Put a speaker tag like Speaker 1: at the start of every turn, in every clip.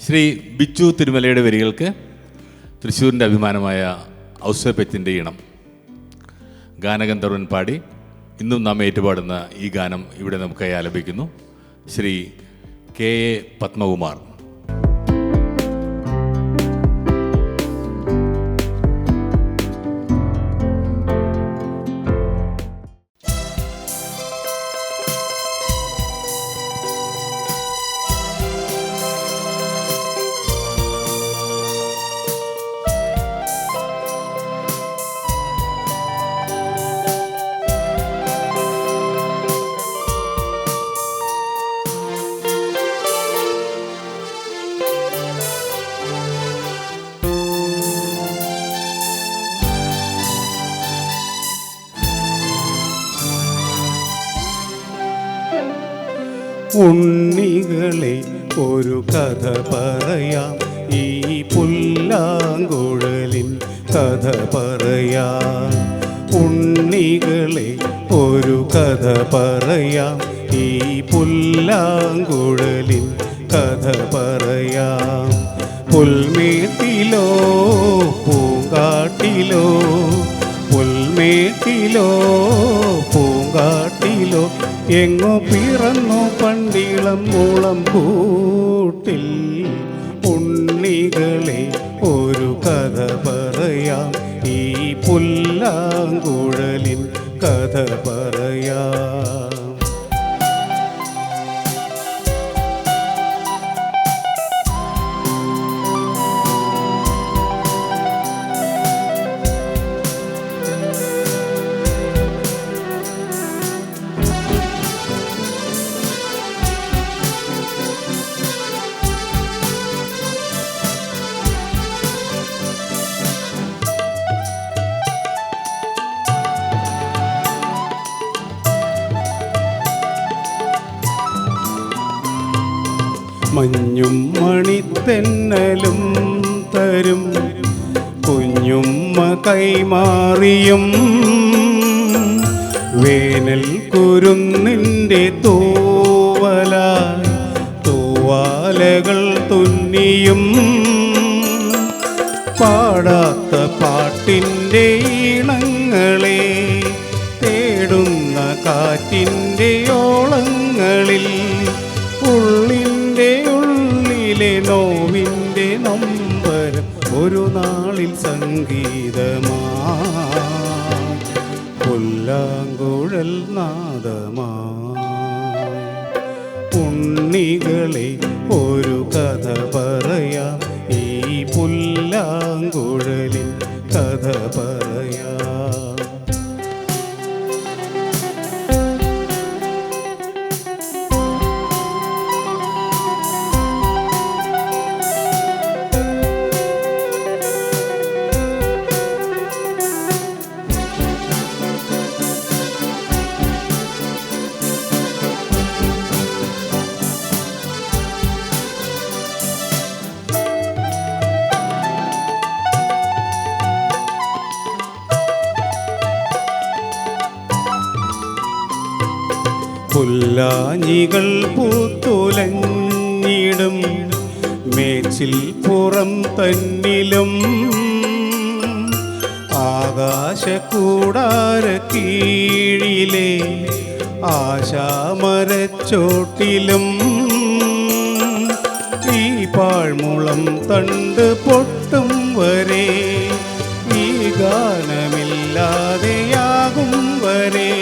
Speaker 1: ശ്രീ ബിച്ചു തിരുമലയുടെ വരികൾക്ക് തൃശ്ശൂരിൻ്റെ അഭിമാനമായ ഔസേപ്പച്ചൻ്റെ ഈണം ഗാനഗന്ധർവൻ പാടി ഇന്നും നാം ഏറ്റുപാടുന്ന ഈ ഗാനം ഇവിടെ നമുക്കായി ആലപിക്കുന്നു ശ്രീ കെ എ പത്മകുമാർ.
Speaker 2: ഉണ്ണികളെ ഒരു കഥ പറയാം, ഈ പുല്ലാങ്കുഴലിൻ കഥ പറയാം. ഉണ്ണികളെ ഒരു കഥ പറയാം, ഈ പുല്ലാങ്കുഴലിൻ കഥ പറയാം. പുൽമേട്ടിലോ പൂങ്കാട്ടിലോ, പുൽമേട്ടിലോ പൂങ്കാട്ടിലോ എങ്ങോ പിറന്നു പണ്ടിളം മുളം കൂട്ടിൽ. ഉണ്ണികളെ ഒരു കഥ പറയാം, ഈ പുല്ലാങ്കുഴലിൻ കഥ പറയാം. മഞ്ഞും മണിത്തെന്നലും തരും കുഞ്ഞുമ്മ കൈമാറിയും, വേനൽ കുരുന്നിൻ്റെ തൂവലായി തൂവാലകൾ തുന്നിയും, പാടാത്ത പാട്ടിൻ്റെ ഈണങ്ങളെ തേടുന്ന കാറ്റിൻ്റെ ഓളങ്ങളിൽ, ഉള്ളിൻ്റെ ഉള്ളിലെ നോവിൻ്റെ നൊമ്പരം ഒരു നാളിൽ സംഗീതമായി, പുല്ലാങ്കുഴൽ നാദമായി. ഉണ്ണികളെ ഒരു കഥ പറയാം, ഈ പുല്ലാങ്കുഴലിൻ കഥ പറയാം. പുല്ലാഞ്ഞികൾ പൂത്തുലഞ്ഞിടും മേച്ചിൽ പുറം തന്നിലും, ആകാശക്കൂടാര കീഴിലെ ആശാമരച്ചോട്ടിലും, ഈ പാഴ്മുളം തണ്ട് പൊട്ടും വരെ, ഈ ഗാനമില്ലാതെയാകും വരെ,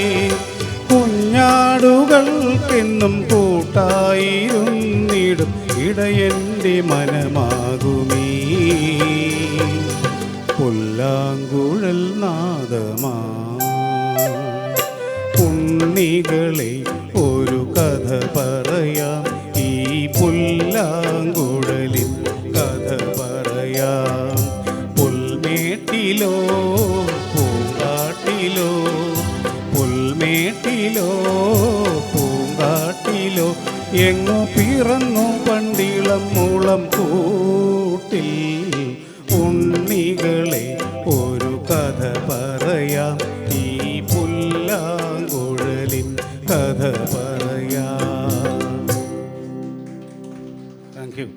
Speaker 2: കുഞ്ഞാടുകൾക്കെന്നും കൂട്ടായിരുന്നിടും ഇടയൻ്റെ മനമാകുമീ പുല്ലാങ്കുഴൽ നാദമായി. ഉണ്ണികളെ ഒരു കഥ പറയാം, ഈ പുല്ലാങ്കുഴലിൻ കഥ പറയാം. പുൽമേട്ടിലോ പൂങ്കാട്ടിലോ, പുൽമേട്ടിലോ പൂങ്കാട്ടിലോ എങ്ങോ പിറന്നു പണ്ടിളം മുളം കൂട്ടിൽ. ഉണ്ണികളെ ഒരു കഥ പറയാം, ഈ പുല്ലാങ്കുഴലിൻ കഥ പറയാം. Thank you.